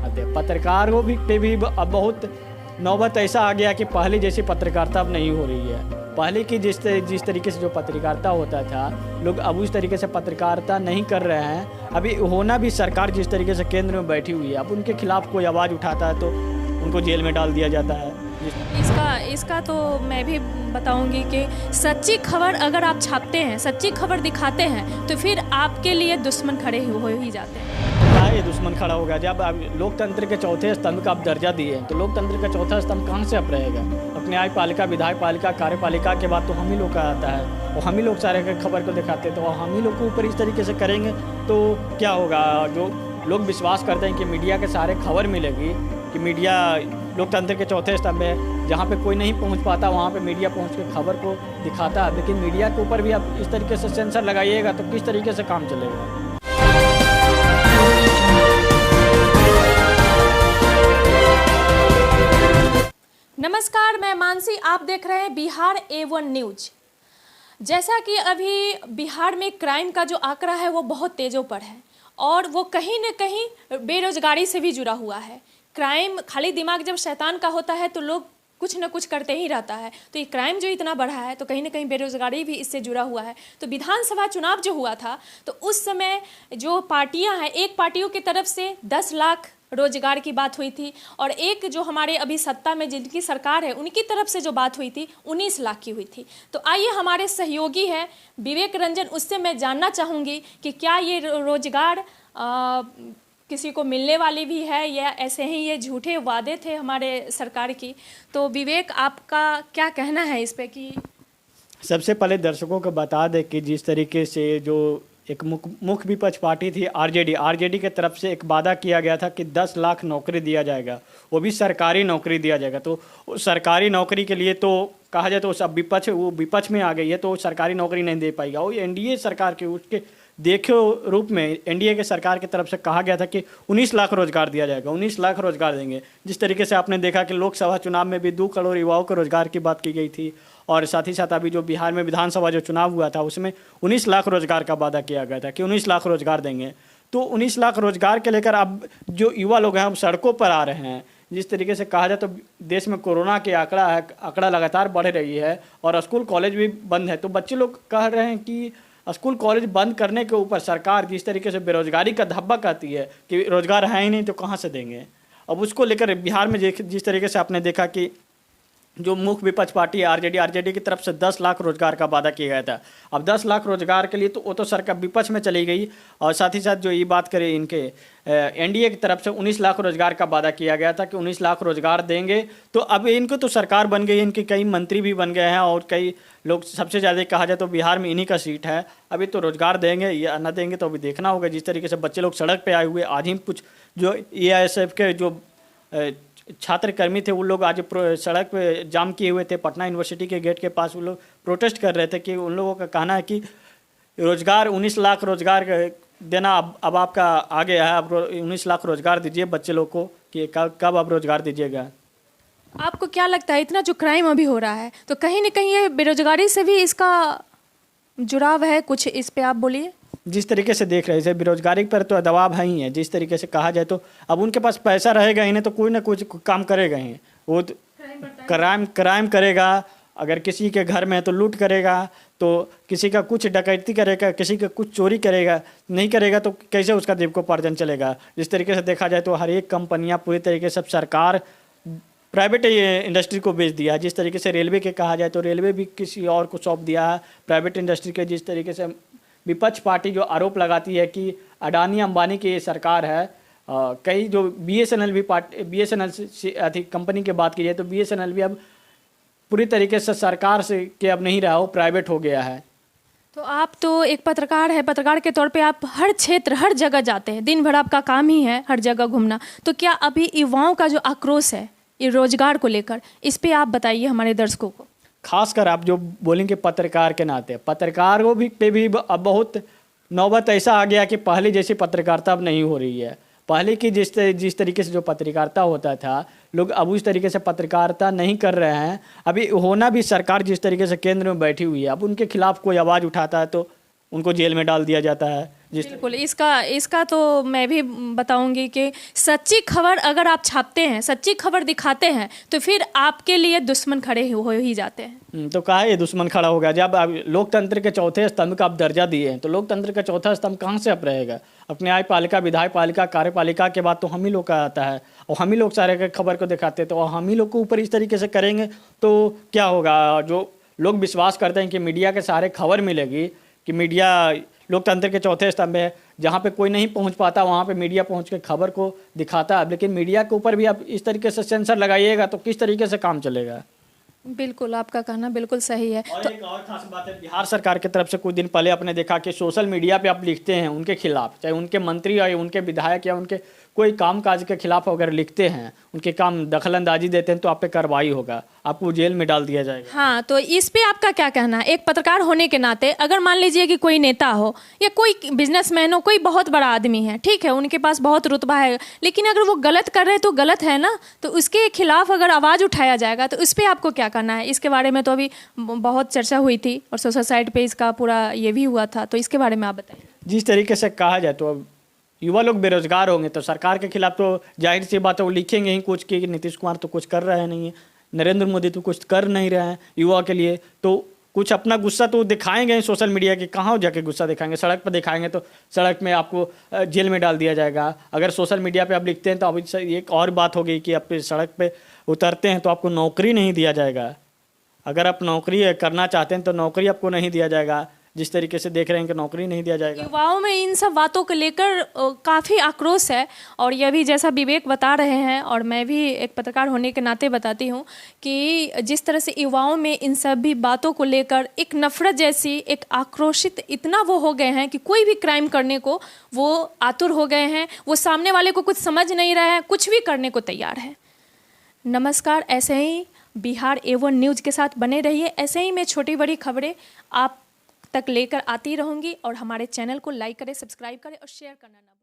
पत्रकारों भी पे भी अब बहुत नौबत ऐसा आ गया कि पहले जैसी पत्रकारिता अब नहीं हो रही है। पहले की जिस तरीके से जो पत्रकारिता होता था, लोग अब उस तरीके से पत्रकारिता नहीं कर रहे हैं। अभी होना भी सरकार जिस तरीके से केंद्र में बैठी हुई है, अब उनके खिलाफ कोई आवाज़ उठाता है तो उनको जेल में डाल दिया जाता है। इसका तो मैं भी बताऊंगी कि सच्ची खबर अगर आप छापते हैं, सच्ची खबर दिखाते हैं, तो फिर आपके लिए दुश्मन खड़े हो ही जाते हैं। क्या ये दुश्मन खड़ा होगा? जब आप लोकतंत्र के चौथे स्तंभ का आप दर्जा दिए तो लोकतंत्र का चौथा स्तंभ कहाँ से अब रहेगा? अब न्यायपालिका, विधायपालिका, कार्यपालिका के बाद तो हम ही लोग का आता है और हम ही लोग सारे खबर को दिखाते हैं। तो हम ही लोग के ऊपर इस तरीके से करेंगे तो क्या होगा? जो लोग विश्वास करते हैं कि मीडिया के सारे खबर मिलेगी, कि मीडिया लोकतंत्र के चौथे स्तंभ है, जहाँ पे कोई नहीं पहुँच पाता वहाँ पे मीडिया पहुँच के खबर को दिखाता है। लेकिन मीडिया के ऊपर भी आप इस तरीके से सेंसर लगाइएगा तो किस तरीके से काम चलेगा? नमस्कार, मैं मानसी, आप देख रहे हैं बिहार A1 न्यूज। जैसा कि अभी बिहार में क्राइम का जो आंकड़ा है वो बहुत तेज़ों पर है और वो कहीं न कहीं बेरोजगारी से भी जुड़ा हुआ है। क्राइम, खाली दिमाग जब शैतान का होता है तो लोग कुछ न कुछ करते ही रहता है। तो ये क्राइम जो इतना बढ़ा है तो कहीं न कहीं बेरोजगारी भी इससे जुड़ा हुआ है। तो विधानसभा चुनाव जो हुआ था तो उस समय जो पार्टियां हैं, एक पार्टियों की तरफ से 10 लाख रोजगार की बात हुई थी और एक जो हमारे अभी सत्ता में जिनकी सरकार है उनकी तरफ से जो बात हुई थी 19 लाख की हुई थी। तो आइए, हमारे सहयोगी है विवेक रंजन, उससे मैं जानना चाहूँगी कि क्या ये रोजगार किसी को मिलने वाली भी है या ऐसे ही ये झूठे वादे थे हमारे सरकार की। तो विवेक, आपका क्या कहना है इस पे? कि सबसे पहले दर्शकों को बता दें कि जिस तरीके से जो एक मुख्य विपक्ष पार्टी थी आरजेडी के तरफ से एक वादा किया गया था कि 10 लाख नौकरी दिया जाएगा, वो भी सरकारी नौकरी दिया जाएगा। तो सरकारी नौकरी के लिए तो कहा जाए तो सब विपक्ष में आ गई है तो सरकारी नौकरी नहीं दे पाएगा। वो एनडीए सरकार के उसके देखो रूप में एनडीए के सरकार की तरफ से कहा गया था कि 19 लाख रोजगार दिया जाएगा, 19 लाख रोजगार देंगे। जिस तरीके से आपने देखा कि लोकसभा चुनाव में भी 2 करोड़ युवाओं को रोजगार की बात की गई थी और साथ ही साथ अभी जो बिहार में विधानसभा जो चुनाव हुआ था उसमें 19 लाख रोजगार का वादा किया गया था कि 19 लाख रोजगार देंगे। तो 19 लाख रोजगार के लेकर अब जो युवा लोग हैं अब सड़कों पर आ रहे हैं। जिस तरीके से कहा जाए तो देश में कोरोना के आंकड़ा लगातार बढ़ रही है और स्कूल कॉलेज भी बंद है। तो बच्चे लोग कह रहे हैं कि स्कूल कॉलेज बंद करने के ऊपर सरकार जिस तरीके से बेरोजगारी का धब्बा कहती है कि रोजगार है ही नहीं तो कहाँ से देंगे। अब उसको लेकर बिहार में जिस तरीके से आपने देखा कि जो मुख्य विपक्ष पार्टी है आरजेडी की तरफ से 10 लाख रोजगार का वादा किया गया था। अब 10 लाख रोजगार के लिए तो वो तो सरकार विपक्ष में चली गई और साथ ही साथ जो ये बात करें इनके एनडीए की तरफ से 19 लाख रोजगार का वादा किया गया था कि 19 लाख रोजगार देंगे। तो अब इनको तो सरकार बन गई, इनके कई मंत्री भी बन गए हैं और कई लोग, सबसे ज़्यादा कहा जाए तो बिहार में इन्हीं का सीट है। अभी तो रोजगार देंगे या न देंगे तो अभी देखना होगा। जिस तरीके से बच्चे लोग सड़क पर आए हुए, आज ही कुछ जो एआईएसएफ के जो छात्र कर्मी थे वो लोग आज सड़क पे जाम किए हुए थे पटना यूनिवर्सिटी के गेट के पास। वो लोग प्रोटेस्ट कर रहे थे कि उन लोगों का कहना है कि रोजगार 19 लाख रोजगार देना अब आपका आ गया है, अब 19 लाख रोजगार दीजिए बच्चे लोग को, कि कब आप रोजगार दीजिएगा। आपको क्या लगता है इतना जो क्राइम अभी हो रहा है तो कहीं ना कहीं ये बेरोजगारी से भी इसका जुड़ाव है? कुछ इस पे आप बोलिए। जिस तरीके से देख रहे हैं बेरोजगारी पर तो दबाव है ही है। जिस तरीके से कहा जाए तो अब उनके पास पैसा रहेगा ही नहीं तो कोई ना कुछ काम करेगा ही। वो क्राइम करेगा, अगर किसी के घर में है तो लूट करेगा, तो किसी का कुछ डकैती करेगा, किसी का कुछ चोरी करेगा, नहीं करेगा तो कैसे उसका जीविकोपार्जन चलेगा। जिस तरीके से देखा जाए तो हर एक कंपनियाँ पूरी तरीके से सरकार प्राइवेट इंडस्ट्री को बेच दिया। जिस तरीके से रेलवे के कहा जाए तो रेलवे भी किसी और को सौंप दिया है प्राइवेट इंडस्ट्री के। जिस तरीके से विपक्ष पार्टी जो आरोप लगाती है कि अडानी अंबानी की ये सरकार है, कई जो बीएसएनएल से अधिक कंपनी की बात की जाए तो बीएसएनएल भी अब पूरी तरीके से सरकार से के अब नहीं रहा, वो प्राइवेट हो गया है। तो आप तो एक पत्रकार है, पत्रकार के तौर पे आप हर क्षेत्र हर जगह जाते हैं, दिन भर आपका काम ही है हर जगह घूमना। तो क्या अभी युवाओं का जो आक्रोश है ये रोजगार को लेकर, इस पे आप बताइए हमारे दर्शकों को। खासकर आप जो बोलेंगे पत्रकार के नाते, पत्रकारों पे भी अब बहुत नौबत ऐसा आ गया कि पहले जैसी पत्रकारिता अब नहीं हो रही है। पहले की जिस तरीके से जो पत्रकारिता होता था, लोग अब उस तरीके से पत्रकारिता नहीं कर रहे हैं। अभी होना भी सरकार जिस तरीके से केंद्र में बैठी हुई है, अब उनके खिलाफ कोई आवाज़ उठाता है तो उनको जेल में डाल दिया जाता है। जिस बिल्कुल, इसका तो मैं भी बताऊंगी कि सच्ची खबर अगर आप छापते हैं, सच्ची खबर दिखाते हैं, तो फिर आपके लिए दुश्मन खड़े हो ही जाते हैं। तो कहा ये दुश्मन खड़ा हो गया। जब आप लोकतंत्र के चौथे स्तंभ का आप दर्जा दिए हैं, तो लोकतंत्र का चौथा स्तंभ कहाँ से अब रहेगा? अपने न्यायपालिका, विधायपालिका, कार्यपालिका के बाद तो हम ही लोग का आता है, और हम ही लोग सारे खबर को दिखाते हैं। तो हम ही लोग को ऊपर इस तरीके से करेंगे तो क्या होगा? जो लोग विश्वास करते हैं कि मीडिया के सहारे खबर मिलेगी, कि मीडिया लोकतंत्र के चौथे स्तंभ है, जहाँ पे कोई नहीं पहुँच पाता वहाँ पे मीडिया पहुँच के खबर को दिखाता है। लेकिन मीडिया के ऊपर भी आप इस तरीके से सेंसर लगाइएगा तो किस तरीके से काम चलेगा? बिल्कुल, आपका कहना बिल्कुल सही है। और एक और खास बात है, बिहार सरकार की तरफ से कुछ दिन पहले आपने देखा कि सोशल मीडिया पे आप लिखते हैं उनके खिलाफ, चाहे उनके मंत्री या उनके विधायक या उनके कोई काम काज के खिलाफ अगर लिखते हैं, उनके काम दखलंदाजी देते हैं, तो आप पे कार्रवाई होगा, आपको जेल में डाल दिया जाएगा। हाँ, तो इस पे आपका क्या कहना है? एक पत्रकार होने के नाते अगर मान लीजिए कि कोई नेता हो या कोई बिजनेसमैन हो, कोई बहुत बड़ा आदमी है, ठीक है, उनके पास बहुत रुतबा है, लेकिन अगर वो गलत कर रहे हैं तो गलत है ना, तो उसके खिलाफ अगर आवाज़ उठाया जाएगा तो इस पर आपको क्या करना है? इसके बारे में तो अभी बहुत चर्चा हुई थी और सोशल साइट पे इसका पूरा ये भी हुआ था, तो इसके बारे में आप बताइए। जिस तरीके से कहा जाए तो अब युवा लोग बेरोजगार होंगे तो सरकार के खिलाफ तो जाहिर सी बात है वो लिखेंगे ही कुछ कि नीतीश कुमार तो कुछ कर रहे नहीं है, नरेंद्र मोदी तो कुछ कर नहीं रहे हैं युवा के लिए, तो कुछ अपना गुस्सा तो दिखाएंगे ही सोशल मीडिया के। कहाँ जाके गुस्सा दिखाएंगे? सड़क पर दिखाएंगे तो सड़क में आपको जेल में डाल दिया जाएगा। अगर सोशल मीडिया पे आप लिखते हैं तो अभी एक और बात हो गई कि आप सड़क पे उतरते हैं तो आपको नौकरी नहीं दिया जाएगा। अगर आप नौकरी करना चाहते हैं तो नौकरी आपको नहीं दिया जाएगा। जिस तरीके से देख रहे हैं कि नौकरी नहीं दिया जाएगा। युवाओं में इन सब बातों को लेकर काफ़ी आक्रोश है, और यह भी जैसा विवेक बता रहे हैं और मैं भी एक पत्रकार होने के नाते बताती हूँ कि जिस तरह से युवाओं में इन सभी बातों को लेकर एक नफरत जैसी, एक आक्रोशित इतना वो हो गए हैं कि कोई भी क्राइम करने को वो आतुर हो गए हैं, वो सामने वाले को कुछ समझ नहीं रहे हैं, कुछ भी करने को तैयार है। नमस्कार, ऐसे ही बिहार A1 न्यूज़ के साथ बने रहिए। ऐसे ही मैं छोटी बड़ी खबरें आप तक लेकर आती रहूंगी, और हमारे चैनल को लाइक करें, सब्सक्राइब करें और शेयर करना ना भूलें।